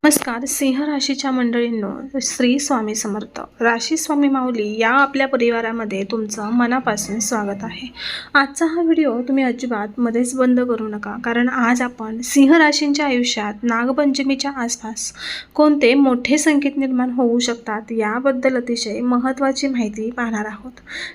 नमस्कार. सिंह राशीच्या मंडळींनो, श्री स्वामी समर्थ. राशी स्वामी माऊली या आपल्या परिवारामध्ये तुमचं मनापासून स्वागत आहे. आजचा हा व्हिडिओ तुम्ही अजिबात मध्येच बंद करू नका, कारण आज आपण सिंह राशींच्या आयुष्यात नागपंचमीच्या आसपास कोणते मोठे संकेत निर्माण होऊ शकतात याबद्दल अतिशय महत्त्वाची माहिती पाहणार आहोत.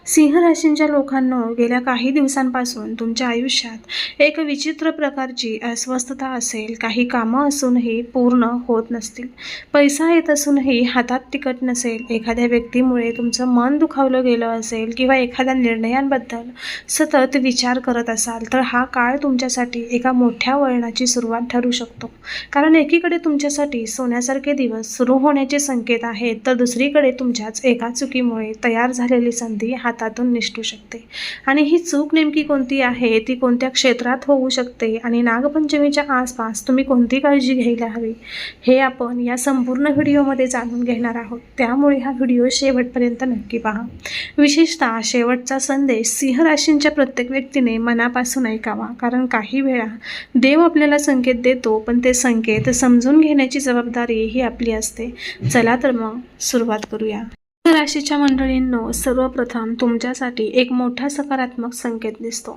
सिंह राशींच्या लोकांनो, गेल्या काही दिवसांपासून तुमच्या आयुष्यात एक विचित्र प्रकारची अस्वस्थता असेल. काही कामं असूनही पूर्ण होत नसतील, पैसा येत असूनही हातात तिकट नसेल, एखाद्या व्यक्तीमुळे तुमचं मन दुखावलं गेलं असेल किंवा एखाद्या निर्णयांबद्दल सतत विचार करत असाल, तर हा काळ तुमच्यासाठी एका मोठ्या वळणाची सुरुवात ठरू शकतो. कारण एकीकडे तुमच्यासाठी सोन्यासारखे दिवस सुरू होण्याचे संकेत आहेत, तर दुसरीकडे तुमच्याच एका चुकीमुळे तयार झालेली संधी हातातून निसटू शकते. आणि ही चूक नेमकी कोणती आहे, ती कोणत्या क्षेत्रात होऊ शकते आणि नागपंचमीच्या आसपास तुम्ही कोणती काळजी घ्यायला हवी, हे आपण या संपूर्ण व्हिडिओमध्ये जाणून घेणार आहोत. त्यामुळे हा व्हिडिओ शेवटपर्यंत नक्की पहा. विशेषतः शेवटचा संदेश सिंह राशींच्या प्रत्येक व्यक्तीने मनापासून ऐकावा, कारण काही वेळा देव आपल्याला संकेत देतो, पण ते संकेत समजून घेण्याची जबाबदारी ही आपली असते. चला तर मग सुरुवात करूया. राशीच्या मंडळींनो, सर्वप्रथम तुमच्यासाठी एक मोठा सकारात्मक संकेत दिसतो,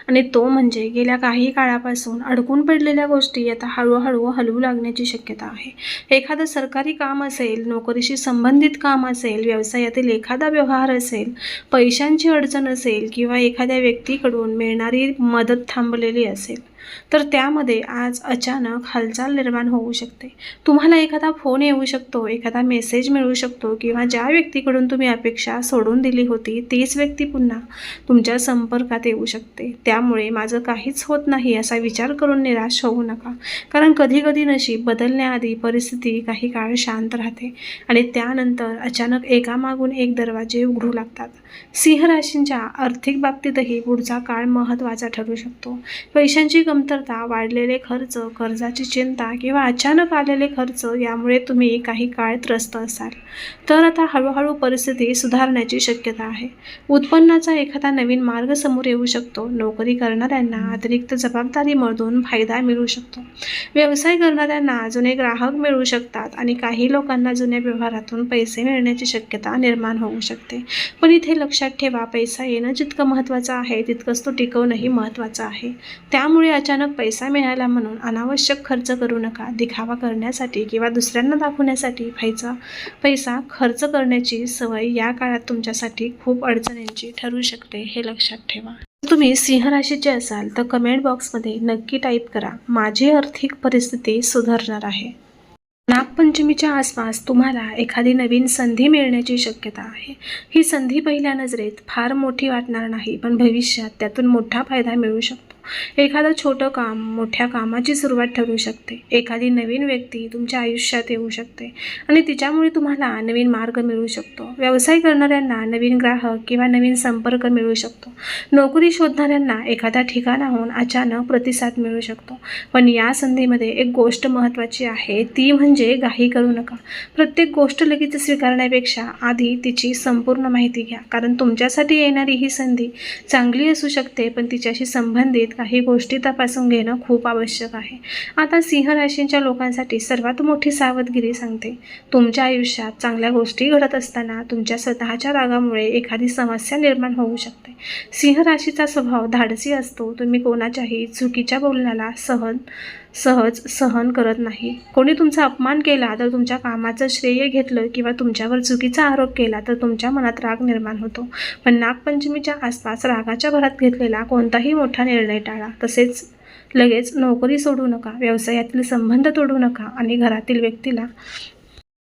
आणि तो म्हणजे गेल्या काही काळापासून अडकून पडलेल्या गोष्टी आता हळूहळू हलवू लागण्याची शक्यता आहे. एखादं सरकारी काम असेल, नोकरीशी संबंधित काम असेल, व्यवसायातील एखादा व्यवहार असेल, पैशांची अडचण असेल किंवा एखाद्या व्यक्तीकडून मिळणारी मदत थांबलेली असेल, तर त्यामध्ये आज अचानक हालचाल निर्माण होऊ शकते. तुम्हाला एखादा फोन येऊ शकतो, एखादा मेसेज मिळू शकतो किंवा ज्या व्यक्तीकडून तुम्ही अपेक्षा सोडून दिली होती तीच व्यक्ती पुन्हा तुमच्या संपर्कात येऊ शकते. त्यामुळे माझं काहीच होत नाही असा विचार करून निराश होऊ नका, कारण कधीकधी नशीब बदलण्याआधी परिस्थिती काही काळ शांत राहते आणि त्यानंतर अचानक एकामागून एक दरवाजे उघडू लागतात. सिंह राशींच्या आर्थिक बाबतीतही पुढचा काळ महत्त्वाचा ठरू शकतो. पैशांची कमतरता, वाढलेले खर्च, कर्जाची चिंता किंवा अचानक आलेले खर्च यामुळे तुम्ही काही काळ त्रस्त असाल, तर आता हळूहळू परिस्थिती सुधारण्याची शक्यता आहे. उत्पन्नाचा एखादा नवीन मार्ग समोर येऊ शकतो. नोकरी करणाऱ्यांना अतिरिक्त जबाबदारीमधून फायदा मिळू शकतो. व्यवसाय करणाऱ्यांना जुने ग्राहक मिळू शकतात आणि काही लोकांना जुन्या व्यवहारातून पैसे मिळण्याची शक्यता निर्माण होऊ शकते. पण इथे लक्षात ठेवा, पैसा येणं जितकं महत्त्वाचं आहे तितकंच तो टिकवणंही महत्त्वाचं आहे. त्यामुळे अचानक पैसा मिळाला म्हणून अनावश्यक खर्च करू नका. दिखावा करण्यासाठी किंवा दुसऱ्यांना दाखवण्यासाठी पैसा खर्च करण्याची सवय या काळात तुमच्यासाठी खूप अडचणींची ठरू शकते, हे लक्षात ठेवा. तुम्ही सिंह राशीचे असाल तर कमेंट बॉक्समध्ये नक्की टाईप करा, माझी आर्थिक परिस्थिती सुधारणार आहे. नागपंचमीच्या आसपास तुम्हाला एखादी नवीन संधी मिळण्याची शक्यता आहे. ही संधी पहिल्या नजरेत फार मोठी वाटणार नाही, पण भविष्यात त्यातून मोठा फायदा मिळू शकतो. एखादं छोटं काम मोठ्या कामाची सुरुवात ठरू शकते. एखादी नवीन व्यक्ती तुमच्या आयुष्यात येऊ शकते आणि तिच्यामुळे तुम्हाला नवीन मार्ग मिळू शकतो. व्यवसाय करणाऱ्यांना नवीन ग्राहक किंवा नवीन संपर्क मिळू शकतो. नोकरी शोधणाऱ्यांना एखाद्या ठिकाणाहून अचानक प्रतिसाद मिळू शकतो. पण या संधीमध्ये एक गोष्ट महत्त्वाची आहे, ती म्हणजे घाई करू नका. प्रत्येक गोष्ट लगेच स्वीकारण्यापेक्षा आधी तिची संपूर्ण माहिती घ्या, कारण तुमच्यासाठी येणारी ही संधी चांगली असू शकते, पण तिच्याशी संबंधित काही गोष्टी तपासून घेणं खूप आवश्यक आहे. आता सिंह राशींच्या लोकांसाठी सर्वात मोठी सावधगिरी सांगते. तुमच्या आयुष्यात चांगल्या गोष्टी घडत असताना तुमच्या स्वतःच्या रागामुळे एखादी समस्या निर्माण होऊ शकते. सिंह राशीचा स्वभाव धाडसी असतो. तुम्ही कोणाच्याही चुकीच्या बोलण्याला सहज सहन करत नाही. कोणी तुमचा अपमान केला तर तुमच्या कामाचं श्रेय घेतलं किंवा तुमच्यावर चुकीचा आरोप केला तर तुमच्या मनात राग निर्माण होतो. पण नागपंचमीच्या आसपास रागाच्या भरात घेतलेला कोणताही मोठा निर्णय टाळा. तसेच लगेच नोकरी सोडू नका, व्यवसायातील संबंध तोडू नका आणि घरातील व्यक्तीला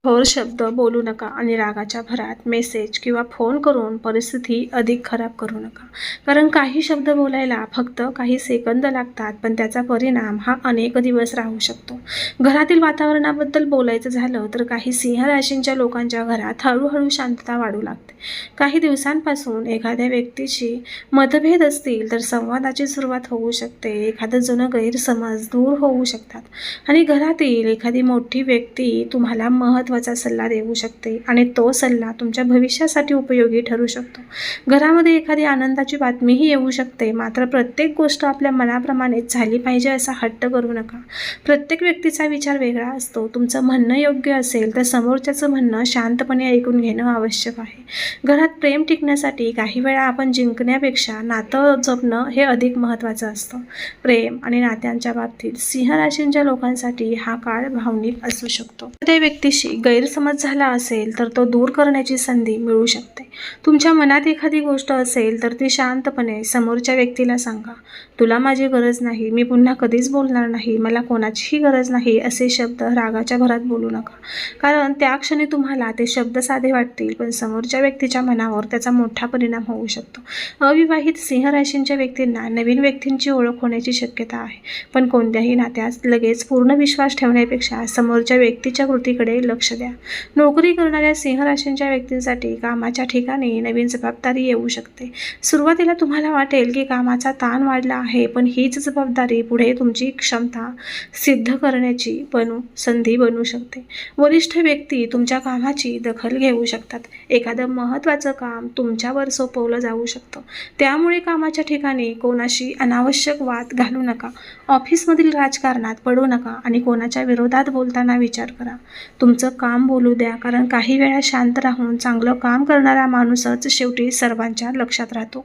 थोर शब्द बोलू नका आणि रागाच्या भरात मेसेज किंवा फोन करून परिस्थिती अधिक खराब करू नका. कारण काही शब्द बोलायला फक्त काही सेकंद लागतात, पण त्याचा परिणाम हा अनेक दिवस राहू शकतो. घरातील वातावरणाबद्दल बोलायचं झालं तर काही सिंह राशींच्या लोकांच्या घरात हळूहळू शांतता वाढू लागते. काही दिवसांपासून एखाद्या व्यक्तीशी मतभेद असतील तर संवादाची सुरुवात होऊ शकते. एखादं जुनं गैरसमज दूर होऊ शकतात आणि घरातील एखादी मोठी व्यक्ती तुम्हाला महत्त्व महत्त्वाचा सल्ला देऊ शकते आणि तो सल्ला तुमच्या भविष्यासाठी उपयोगी ठरू शकतो. घरामध्ये एखादी आनंदाची बातमीही येऊ शकते, मात्र प्रत्येक गोष्ट आपल्या मनाप्रमाणेच झाली पाहिजे असा हट्ट करू नका. प्रत्येक व्यक्तीचा विचार वेगळा असतो. तुमचं म्हणणं योग्य असेल तर समोरच्याचं म्हणणं शांतपणे ऐकून घेणं आवश्यक आहे. घरात प्रेम टिकण्यासाठी काही वेळा आपण जिंकण्यापेक्षा नातं जपणं हे अधिक महत्त्वाचं असतं. प्रेम आणि नात्यांच्या बाबतीत सिंह राशींच्या लोकांसाठी हा काळ भावनिक असू शकतो. त्या व्यक्तीशी गैरसमज झाला असेल तर तो दूर करण्याची संधी मिळू शकते. तुमच्या मनात एखादी गोष्ट असेल तर ती शांतपणे समोरच्या व्यक्तीला सांगा. तुला माझी गरज नाही, मी पुन्हा कधीच बोलणार नाही, मला कोणाचीही गरज नाही असे शब्द रागाच्या भरात बोलू नका. कारण त्या क्षणी तुम्हाला ते शब्द साधे वाटतील, पण समोरच्या व्यक्तीच्या मनावर त्याचा मोठा परिणाम होऊ शकतो. अविवाहित सिंह राशींच्या व्यक्तींना नवीन व्यक्तींची ओळख होण्याची शक्यता आहे, पण कोणत्याही नात्यात लगेच पूर्ण विश्वास ठेवण्यापेक्षा समोरच्या व्यक्तीच्या कृतीकडे लक्ष द्या. नोकरी करणाऱ्या सिंह राशींच्या व्यक्तींसाठी कामाच्या ठिकाणी नवीन जबाबदारी येऊ शकते. सुरुवातीला तुम्हाला वाटेल की कामाचा ताण वाढला आहे, पण हीच जबाबदारी पुढे तुमची क्षमता सिद्ध करण्याची संधी बनू शकते. वरिष्ठ व्यक्ती तुमच्या कामाची दखल घेऊ शकतात. एखादं महत्त्वाचं काम तुमच्यावर सोपवलं जाऊ शकतं. त्यामुळे कामाच्या ठिकाणी कोणाशी अनावश्यक वाद घालू नका. ऑफिसमधील राजकारणात पडू नका आणि कोणाच्या विरोधात बोलताना विचार करा. तुमचं काम बोलू द्या, कारण काही वेळा शांत राहून चांगलं काम करणारा माणूसच शेवटी सर्वांच्या लक्षात राहतो.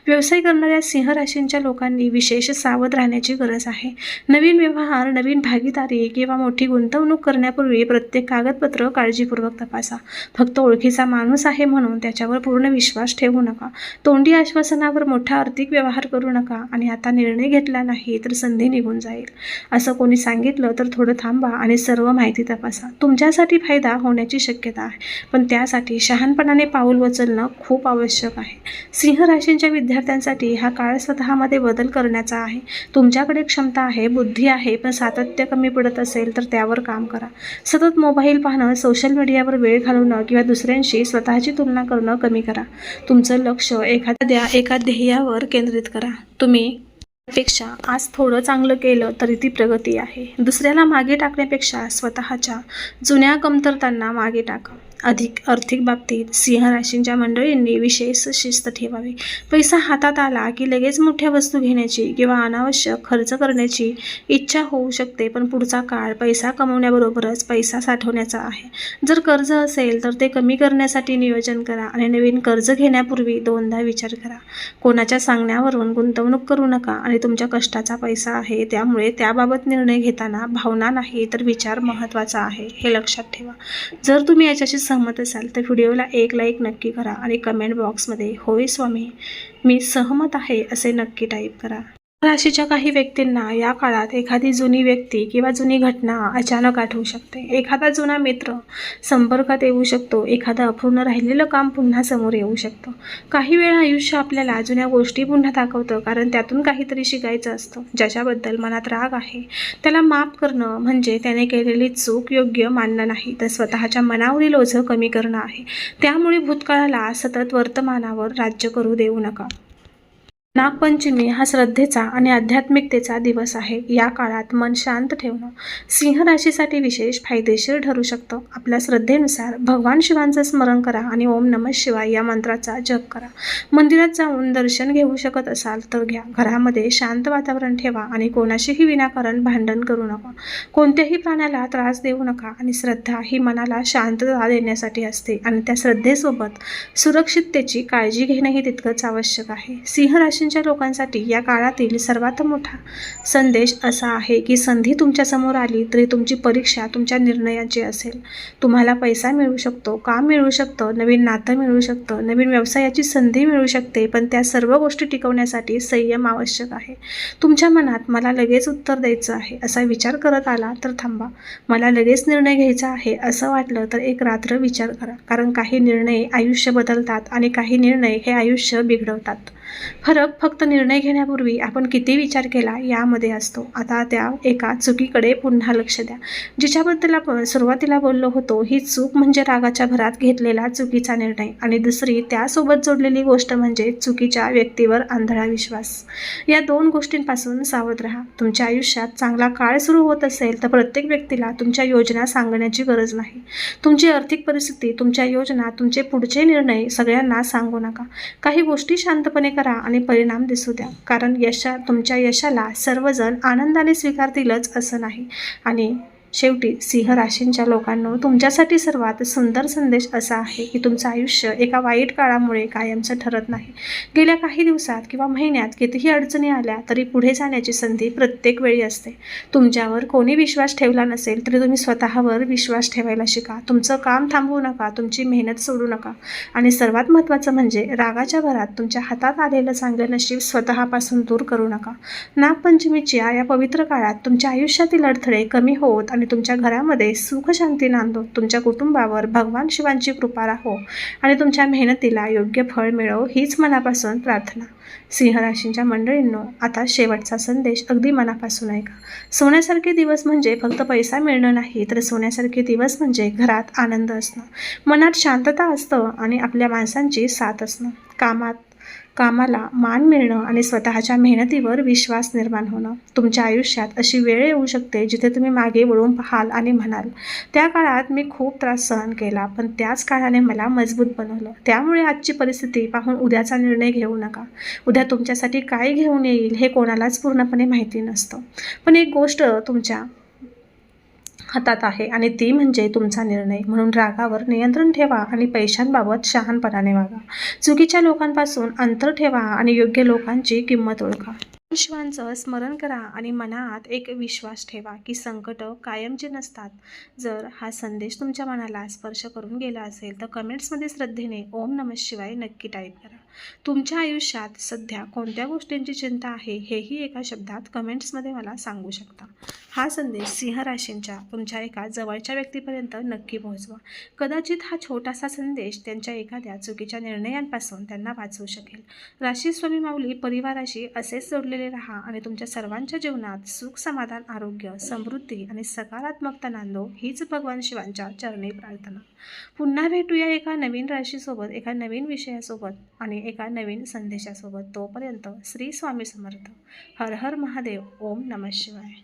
व्यवसाय करणाऱ्या सिंह राशींच्या लोकांनी विशेष सावध राहण्याची गरज आहे. नवीन व्यवहार, नवीन भागीदारी किंवा मोठी गुंतवणूक करण्यापूर्वी प्रत्येक कागदपत्र काळजीपूर्वक तपासा. फक्त ओळखीचा माणूस आहे म्हणून त्याच्यावर पूर्ण विश्वास ठेवू नका. तोंडी आश्वासनावर मोठा आर्थिक व्यवहार करू नका आणि आता निर्णय घेतला नाही तर संधी निघून जाईल असं कोणी सांगितलं तर थोडं थांबा आणि सर्व माहिती तपासा. तुमच्यासाठी फायदा होण्याची शक्यता आहे, पण त्यासाठी शहाणपणाने पाऊल उचलणं खूप आवश्यक आहे. सिंह राशींच्या विद्यार्थ्यांसाठी हा काळ स्वतःमध्ये बदल करण्याचा आहे. तुमच्याकडे क्षमता आहे, बुद्धी आहे, पण सातत्य कमी पडत असेल तर त्यावर काम करा. सतत मोबाईल पाहणं, सोशल मीडियावर वेळ घालवणं किंवा दुसऱ्यांशी स्वतःची तुलना करणं कमी करा. तुमचं लक्ष एका ध्येयावर केंद्रित करा. तुम्ही पेक्षा आज थोडं चांगलं केलं तरी ती प्रगती आहे. दुसऱ्याला मागे टाकण्यापेक्षा स्वतःच्या जुन्या कमतरतांना मागे टाका. आर्थिक बाबतीत सिंह राशींच्या मंडळींनी विशेष शिस्त ठेवावी. पैसा हातात आला की लगेच मोठ्या वस्तू घेण्याची किंवा अनावश्यक खर्च करण्याची इच्छा होऊ शकते, पण पुढचा काळ पैसा कमवण्याबरोबरच पैसा साठवण्याचा आहे. जर कर्ज असेल तर ते कमी करण्यासाठी नियोजन करा आणि नवीन कर्ज घेण्यापूर्वी दोनदा विचार करा. कोणाच्या सांगण्यावरून गुंतवणूक करू नका आणि तुमच्या कष्टाचा पैसा आहे, त्यामुळे त्याबाबत निर्णय घेताना भावना नाही तर विचार महत्त्वाचा आहे, हे लक्षात ठेवा. जर तुम्ही याच्याशी सहमत असाल तर व्हिडिओला एक लाईक नक्की करा आणि कमेंट बॉक्समध्ये होय स्वामी, मी सहमत आहे असे नक्की टाईप करा. राशीच्या काही व्यक्तींना या काळात एखादी जुनी व्यक्ती किंवा जुनी घटना अचानक आठवू शकते. एखादा जुना मित्र संपर्कात येऊ शकतो. एखादं अपूर्ण राहिलेलं काम पुन्हा समोर येऊ शकतं. काही वेळा आयुष्य आपल्याला जुन्या गोष्टी पुन्हा दाखवतं, कारण त्यातून काहीतरी शिकायचं असतं. ज्याच्याबद्दल मनात राग आहे त्याला माफ करणं म्हणजे त्याने केलेली चूक योग्य मानणं नाही, तर स्वतःच्या मनावरील ओझं कमी करणं आहे. त्यामुळे भूतकाळाला सतत वर्तमानावर राज्य करू देऊ नका. नागपंचमी हा श्रद्धेचा आणि आध्यात्मिकतेचा दिवस आहे. या काळात मन शांत ठेवणं सिंह राशीसाठी विशेष फायदेशीर ठरू शकतं. आपल्या श्रद्धेनुसार भगवान शिवांचं स्मरण करा आणि ओम नमः शिवाय या मंत्राचा जप करा. मंदिरात जाऊन दर्शन घेऊ शकत असाल तर घ्या. घरामध्ये शांत वातावरण ठेवा आणि कोणाशीही विनाकारण भांडण करू नका. कोणत्याही प्राण्याला त्रास देऊ नका आणि श्रद्धा ही मनाला शांतता देण्यासाठी असते आणि त्या श्रद्धेसोबत सुरक्षिततेची काळजी घेणंही तितकंच आवश्यक आहे. सिंह राशींच्या लोकांसाठी या काळातील सर्वात मोठा संदेश असा आहे की संधी तुमच्या समोर आली तरी तुमची परीक्षा तुमच्या निर्णयाची असेल. तुम्हाला पैसा मिळू शकतो, काम मिळू शकतं, नवीन नातं मिळू शकतं, नवीन व्यवसायाची संधी मिळू शकते, पण त्या सर्व गोष्टी टिकवण्यासाठी संयम आवश्यक आहे. तुमच्या मनात मला लगेच उत्तर द्यायचं आहे असा विचार करत आला तर थांबा. मला लगेच निर्णय घ्यायचा आहे असं वाटलं तर एक रात्र विचार करा, कारण काही निर्णय आयुष्य बदलतात आणि काही निर्णय हे आयुष्य बिघडवतात. फरक फक्त निर्णय घेण्यापूर्वी आपण किती विचार केला यामध्ये असतो. आता त्या एका चुकीकडे पुन्हा लक्ष द्या, जिच्याबद्दल आपण सुरुवातीला बोललो होतो. ही चूक म्हणजे रागाच्या भरात घेतलेला चुकीचा निर्णय, आणि दुसरी त्यासोबत जोडलेली गोष्ट म्हणजे चुकीच्या व्यक्तीवर आंधळा विश्वास. या दोन गोष्टींपासून सावध राहा. तुमच्या आयुष्यात चांगला काळ सुरू होत असेल तर प्रत्येक व्यक्तीला तुमच्या योजना सांगण्याची गरज नाही. तुमची आर्थिक परिस्थिती, तुमच्या योजना, तुमचे पुढचे निर्णय सगळ्यांना सांगू नका. काही गोष्टी शांतपणे करा आणि परिणाम दिसू द्या, कारण तुमच्या यशाला सर्वजण आनंदाने स्वीकारतीलच असं नाही. आणि शेवटी सिंह राशींच्या लोकांनो, तुमच्यासाठी सर्वात सुंदर संदेश असा आहे की तुमचं आयुष्य एका वाईट काळामुळे कायमचं ठरत नाही. गेल्या काही दिवसात किंवा महिन्यात कितीही अडचणी आल्या तरी पुढे जाण्याची संधी प्रत्येक वेळी असते. तुमच्यावर कोणी विश्वास ठेवला नसेल तरी तुम्ही स्वतःवर विश्वास ठेवायला शिका. तुमचं काम थांबवू नका, तुमची मेहनत सोडू नका, आणि सर्वात महत्त्वाचं म्हणजे रागाच्या भरात तुमच्या हातात आलेलं चांगलं नशीब स्वतःपासून दूर करू नका. नागपंचमीच्या या पवित्र काळात तुमच्या आयुष्यातील अडथळे कमी होत आणि तुमच्या घरामध्ये सुख शांती नांदो. तुमच्या कुटुंबावर भगवान शिवांची कृपा राहो आणि तुमच्या मेहनतीला योग्य फळ मिळो, हीच मनापासून प्रार्थना. सिंह राशींच्या मंडळींनो, आता शेवटचा संदेश अगदी मनापासून ऐका. सोन्यासारखे दिवस म्हणजे फक्त पैसा मिळणं नाही, तर सोन्यासारखे दिवस म्हणजे घरात आनंद असणं, मनात शांतता असतं आणि आपल्या माणसांची साथ असणं. कामाला मान मिळणं आणि स्वतःच्या मेहनतीवर विश्वास निर्माण होणं. तुमच्या आयुष्यात अशी वेळ येऊ शकते जिथे तुम्ही मागे वळून पाहाल आणि म्हणाल, त्या काळात मी खूप त्रास सहन केला, पण त्याच काळाने मला मजबूत बनवलं. त्यामुळे आजची परिस्थिती पाहून उद्याचा निर्णय घेऊ नका. उद्या तुमच्यासाठी काय घेऊन येईल हे कोणालाच पूर्णपणे माहिती नसतं, पण एक गोष्ट तुमच्या हातात आहे आणि ती म्हणजे तुमचा निर्णय. म्हणून रागावर नियंत्रण ठेवा आणि पैशांबाबत शहाणपणाने वागा. चुकीच्या लोकांपासून अंतर ठेवा आणि योग्य लोकांची किंमत ओळखा. शिवांचं स्मरण करा आणि मनात एक विश्वास ठेवा की संकट कायमचे नसतात. जर हा संदेश तुमच्या मनाला स्पर्श करून गेला असेल तर कमेंट्समध्ये श्रद्धेने ओम नमः शिवाय नक्की टाईप करा. तुमच्या आयुष्यात सध्या कोणत्या गोष्टींची चिंता आहे हेही एका शब्दात कमेंट्समध्ये मला सांगू शकता. हा संदेश सिंह राशींच्या तुमच्या एका जवळच्या व्यक्तीपर्यंत नक्की पोहोचवा. कदाचित हा छोटासा संदेश त्यांच्या एखाद्या चुकीच्या निर्णयांपासून त्यांना वाचवू शकेल. राशी स्वामी माऊली परिवाराशी असेच जोडलेले राहा आणि तुमच्या सर्वांच्या जीवनात सुख, समाधान, आरोग्य, समृद्धी आणि सकारात्मकता नांदो, हीच भगवान शिवांच्या चरणी प्रार्थना. पुन्हा भेटूया एका नवीन राशीसोबत, एका नवीन विषयासोबत आणि एका नवीन संदेशासोबत. तोपर्यंत श्री स्वामी समर्थ. हर हर महादेव. ओम नमः शिवाय.